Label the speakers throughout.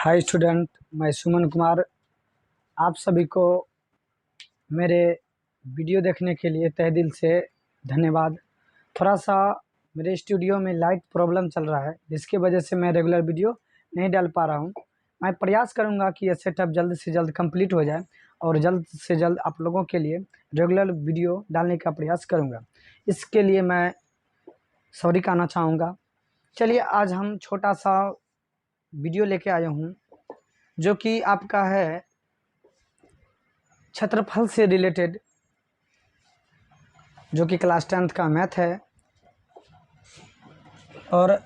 Speaker 1: Hi student, मैं सुमन कुमार। आप सभी को मेरे वीडियो देखने के लिए तहे दिल से धन्यवाद। थोड़ा सा मेरे स्टूडियो में लाइट प्रॉब्लम चल रहा है, जिसकी वजह से मैं रेगुलर वीडियो नहीं डाल पा रहा हूँ। मैं प्रयास करूँगा कि यह सेटअप जल्द से जल्द कंप्लीट हो जाए और जल्द से जल्द आप लोगों के लिए रेगुलर वीडियो डालने का प्रयास करूँगा। इसके लिए मैं सॉरी कहना चाहूँगा। चलिए, आज हम छोटा सा वीडियो लेके आया हूँ जो कि आपका है क्षेत्रफल से रिलेटेड, जो कि क्लास 10th का मैथ है। और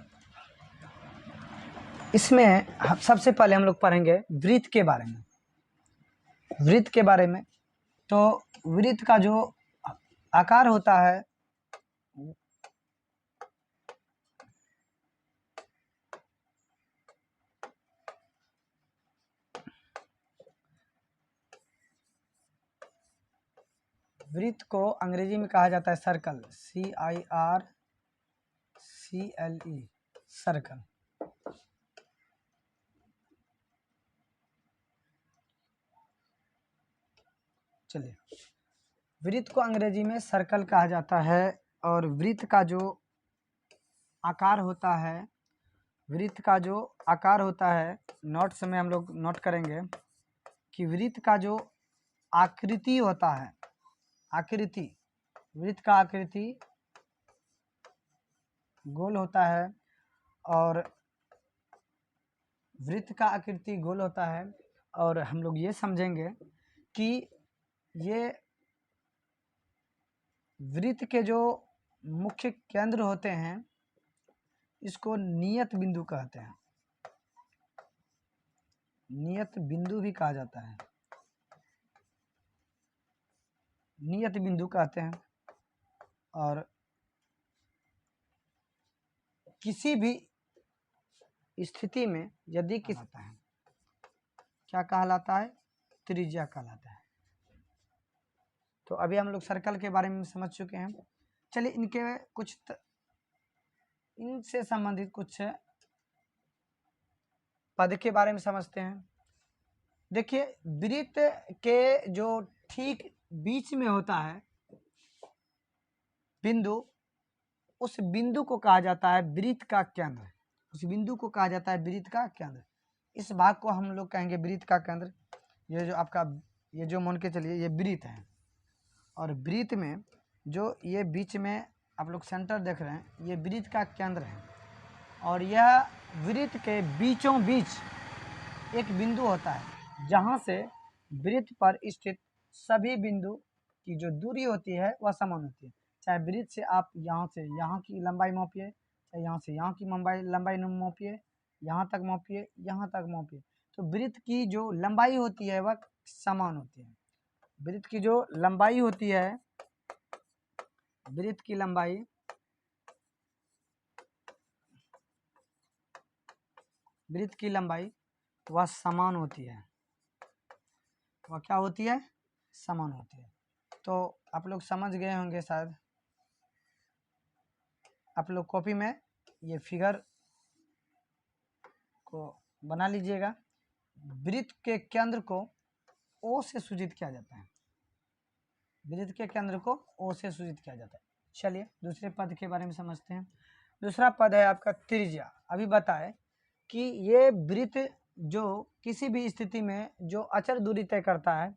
Speaker 1: इसमें सबसे पहले हम लोग पढ़ेंगे वृत्त के बारे में। वृत्त के बारे में तो वृत्त का जो आकार होता है वृत्त को अंग्रेजी में कहा जाता है सर्कल, CIRCLE, सर्कल। चलिए, वृत्त को अंग्रेजी में सर्कल कहा जाता है। और वृत्त का जो आकार होता है, वृत्त का जो आकार होता है, नोट्स में हम लोग नोट करेंगे कि वृत्त का जो आकृति होता है, आकृति, वृत्त का आकृति गोल होता है। और वृत्त का आकृति गोल होता है। और हम लोग ये समझेंगे कि ये वृत्त के जो मुख्य केंद्र होते हैं, इसको नियत बिंदु कहते हैं। नियत बिंदु भी कहा जाता है, नियत बिंदु कहते हैं। और किसी भी स्थिति में यदि कहलाता है, क्या कहलाता है? त्रिज्या कहलाता है। तो अभी हम लोग सर्कल के बारे में समझ चुके हैं। चलिए, इनके कुछ इनसे संबंधित कुछ पद के बारे में समझते हैं। देखिए, वृत्त के जो ठीक बीच में होता है बिंदु, उस बिंदु को कहा जाता है वृत्त का केंद्र। उस बिंदु को कहा जाता है वृत्त का केंद्र। इस भाग को हम लोग कहेंगे वृत्त का केंद्र। ये जो आपका, ये जो मान के चलिए, ये वृत्त है। और वृत्त में जो ये बीच में आप लोग सेंटर देख रहे हैं, ये वृत्त का केंद्र है। और यह वृत्त के बीचों बीच एक बिंदु होता है, जहाँ से वृत्त पर स्थित सभी बिंदु की जो दूरी होती है वह समान होती है। चाहे वृत्त से आप यहाँ से यहाँ की लंबाई मापिए, चाहे यहाँ से यहाँ की लंबाई मापिए, यहाँ तक मापिए, यहाँ तक मापिए, तो वृत्त की जो लंबाई होती है वह समान होती है। वृत्त की जो लंबाई होती है, वृत्त की लंबाई वह समान होती है। वह क्या होती है? समान होती है। तो आप लोग समझ गए होंगे शायद। आप लोग कॉपी में ये फिगर को बना लीजिएगा। वृत्त के केंद्र को O से सूचित किया जाता है। वृत्त के केंद्र को O से सूचित किया जाता है। चलिए, दूसरे पद के बारे में समझते हैं। दूसरा पद है आपका त्रिज्या। अभी बताए कि ये वृत्त जो किसी भी स्थिति में जो अचर दूरी तय करता है,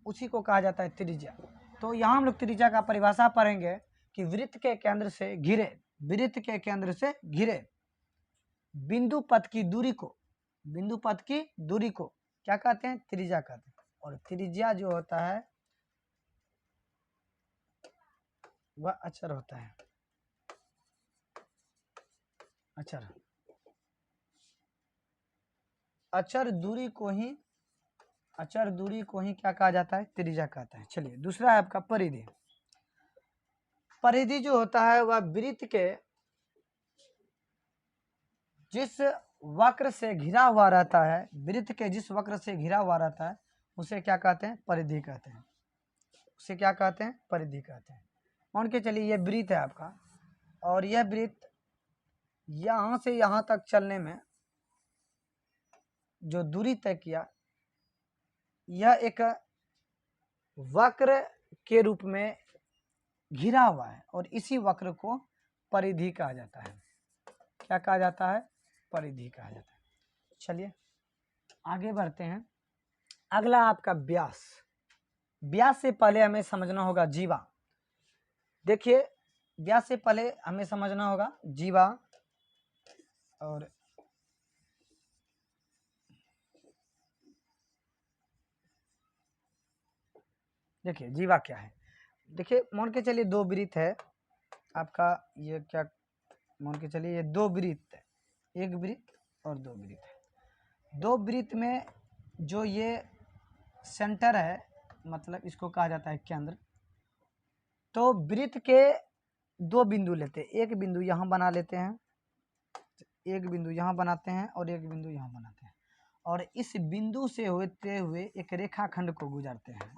Speaker 1: उसी को कहा जाता है त्रिज्या। तो यहाँ हम लोग त्रिज्या का परिभाषा पढ़ेंगे कि वृत्त के केंद्र से घिरे, वृत्त के केंद्र से घिरे बिंदु पथ की दूरी को, बिंदु पथ की दूरी को क्या कहते हैं? त्रिज्या कहते हैं। और त्रिज्या जो होता है वह अचर होता है। अचर, अचर दूरी को ही, अचर दूरी को ही क्या कहा जाता है? त्रिज्या कहता है। चलिए, दूसरा है आपका परिधि। परिधि जो होता है वह वृत्त के जिस वक्र से घिरा हुआ रहता है, वृत्त के जिस वक्र से घिरा हुआ रहता है, उसे क्या कहते हैं? परिधि कहते हैं। उसे क्या कहते हैं? परिधि कहते हैं। मान के चलिए, ये वृत्त है आपका, और यह वृत्त यहाँ से यहाँ तक चलने में जो दूरी तय किया यह एक वक्र के रूप में घिरा हुआ है और इसी वक्र को परिधि कहा जाता है। क्या कहा जाता है? परिधि कहा जाता है। चलिए आगे बढ़ते हैं। अगला आपका व्यास। व्यास से पहले हमें समझना होगा जीवा। देखिए व्यास से पहले हमें समझना होगा जीवा। और देखिए जीवा क्या है। देखिए मान के चलिए दो वृत्त है आपका, ये क्या मान के चलिए ये दो वृत्त है, एक वृत्त और दो वृत्त है। दो वृत्त में जो ये सेंटर है, मतलब इसको कहा जाता है केंद्र। तो वृत्त के दो बिंदु लेते हैं, एक बिंदु यहाँ बना लेते हैं, एक बिंदु यहाँ बनाते हैं और एक बिंदु यहाँ बनाते हैं, और इस बिंदु से होते हुए एक रेखाखंड को गुजारते हैं।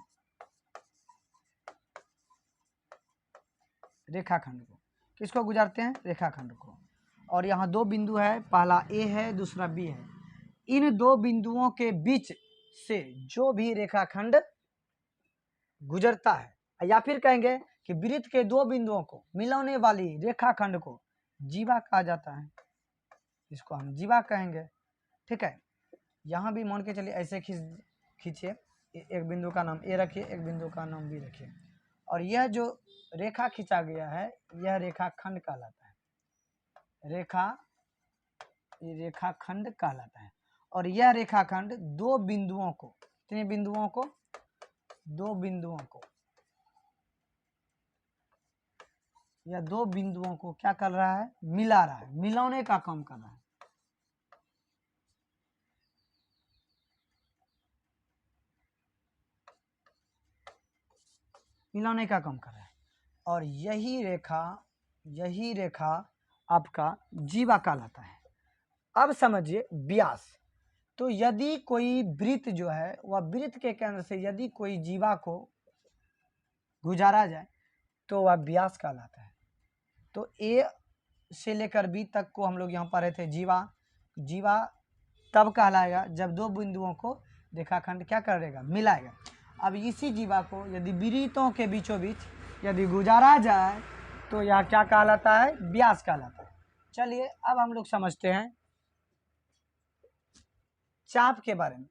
Speaker 1: रेखाखंड को किसको गुजारते हैं? रेखाखंड को। और यहाँ दो बिंदु है, पहला ए है दूसरा बी है। इन दो बिंदुओं के बीच से जो भी रेखाखंड गुजरता है, या फिर कहेंगे कि वृत्त के दो बिंदुओं को मिलाने वाली रेखाखंड को जीवा कहा जाता है। इसको हम जीवा कहेंगे। ठीक है, यहाँ भी मान के चलिए ऐसे खींचिए, एक बिंदु का नाम ए रखिए, एक बिंदु का नाम बी रखिए, और यह जो रेखा खींचा गया है यह रेखाखंड कहलाता है। रेखाखंड कहलाता है। और यह रेखाखंड दो बिंदुओं को, कितने बिंदुओं को? दो बिंदुओं को, या दो बिंदुओं को क्या कर रहा है? मिला रहा है, मिलाने का काम कर रहा है। मिलाने का काम कर रहा है। और यही रेखा आपका जीवा कहलाता है। अब समझिए व्यास। तो यदि कोई वृत्त जो है वह वृत्त के केंद्र से यदि कोई जीवा को गुजारा जाए तो वह व्यास कहलाता है। तो ए से लेकर बी तक को हम लोग यहाँ पढ़े थे जीवा। जीवा तब कहलाएगा जब दो बिंदुओं को रेखाखंड क्या करेगा? मिलाएगा। अब इसी जीवा को यदि वृत्तों के बीचों बीच यदि गुजारा जाए तो यह क्या कहलाता है? व्यास कहलाता है। चलिए अब हम लोग समझते हैं चाप के बारे में।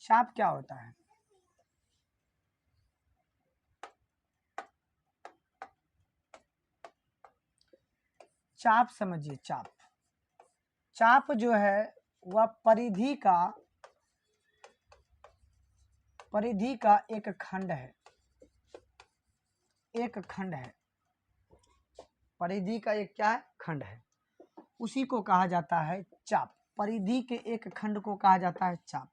Speaker 1: चाप क्या होता है? चाप समझिए। चाप जो है वह परिधि का एक खंड है। परिधि का एक क्या है? खंड है। उसी को कहा जाता है चाप। परिधि के एक खंड को कहा जाता है चाप।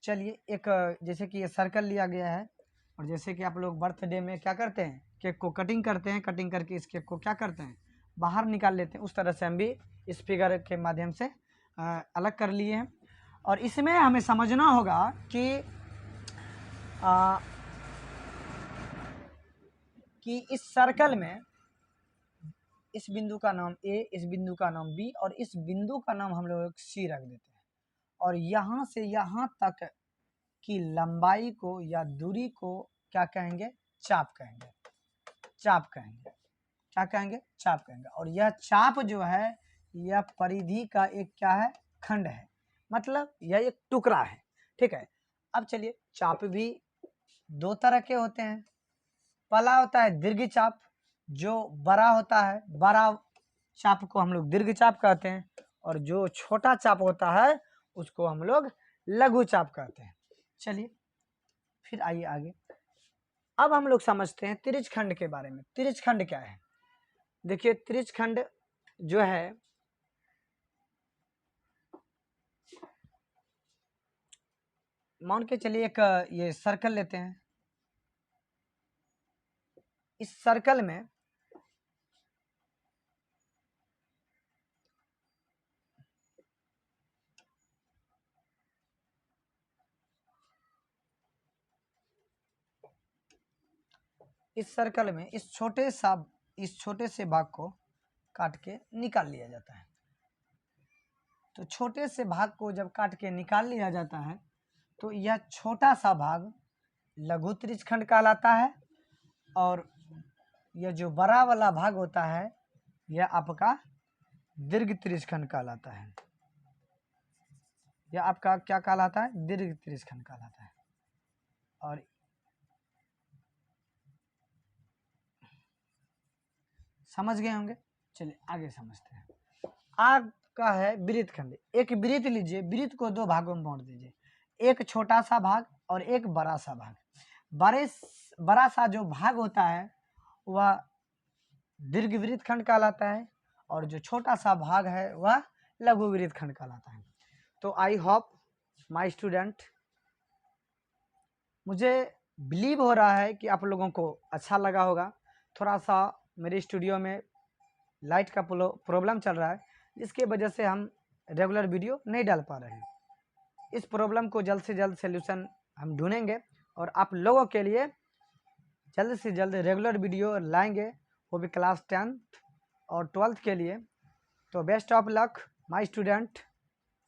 Speaker 1: चलिए एक जैसे कि ये सर्कल लिया गया है, और जैसे कि आप लोग बर्थडे में क्या करते हैं? केक को कटिंग करते हैं, कटिंग करके इस केक को क्या करते हैं? बाहर निकाल लेते हैं। उस तरह से हम भी इस फिगर के माध्यम से अलग कर लिए हैं। और इसमें हमें समझना होगा कि इस सर्कल में इस बिंदु का नाम ए, इस बिंदु का नाम बी, और इस बिंदु का नाम हम लोग सी रख देते हैं। और यहाँ से यहाँ तक की लंबाई को या दूरी को क्या कहेंगे? चाप कहेंगे। क्या कहेंगे? चाप कहेंगे। और यह चाप जो है यह परिधि का एक क्या है? खंड है, मतलब यह एक टुकड़ा है। ठीक है। अब चलिए चाप भी दो तरह के होते हैं। पहला होता है दीर्घ चाप, जो बड़ा होता है, बड़ा चाप को हम लोग दीर्घ चाप कहते हैं, और जो छोटा चाप होता है उसको हम लोग लघु चाप कहते हैं। चलिए फिर आइए आगे। अब हम लोग समझते हैं त्रिज्यखंड के बारे में। त्रिज्यखंड क्या है? देखिए त्रिज्यखंड जो है मान के चलिए एक ये सर्कल लेते हैं। इस सर्कल में इस छोटे से भाग को काट के निकाल लिया जाता है। तो छोटे से भाग को जब काट के निकाल लिया जाता है तो यह छोटा सा भाग लघु त्रिज्यखंड कहलाता है, और यह जो बड़ा वाला भाग होता है यह आपका दीर्घ त्रिज्यखंड कहलाता है। यह आपका क्या कहलाता है? दीर्घ त्रिज्यखंड कहलाता है। और समझ गए होंगे, चलिए आगे समझते हैं। आपका है वृत्तखंड। एक वृत्त लीजिए, वृत्त को दो भागों में बांट दीजिए, एक छोटा सा भाग और एक बड़ा सा भाग। बड़ा सा जो भाग होता है वह दीर्घ वृत्तखंड कहलाता है, और जो छोटा सा भाग है वह लघु वृत्तखंड कहलाता है। तो आई होप माय स्टूडेंट, मुझे बिलीव हो रहा है कि आप लोगों को अच्छा लगा होगा। थोड़ा सा मेरे स्टूडियो में लाइट का प्रॉब्लम चल रहा है, जिसके वजह से हम रेगुलर वीडियो नहीं डाल पा रहे हैं। इस प्रॉब्लम को जल्द से जल्द सलूशन हम ढूंढेंगे और आप लोगों के लिए जल्द से जल्द रेगुलर वीडियो लाएंगे, वो भी क्लास 10th और 12th के लिए। तो best of luck my student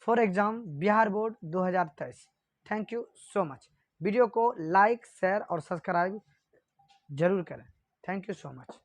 Speaker 1: for exam Bihar board 2023। Thank you so much. Video को लाइक, शेयर और सब्सक्राइब जरूर करें। Thank you so much.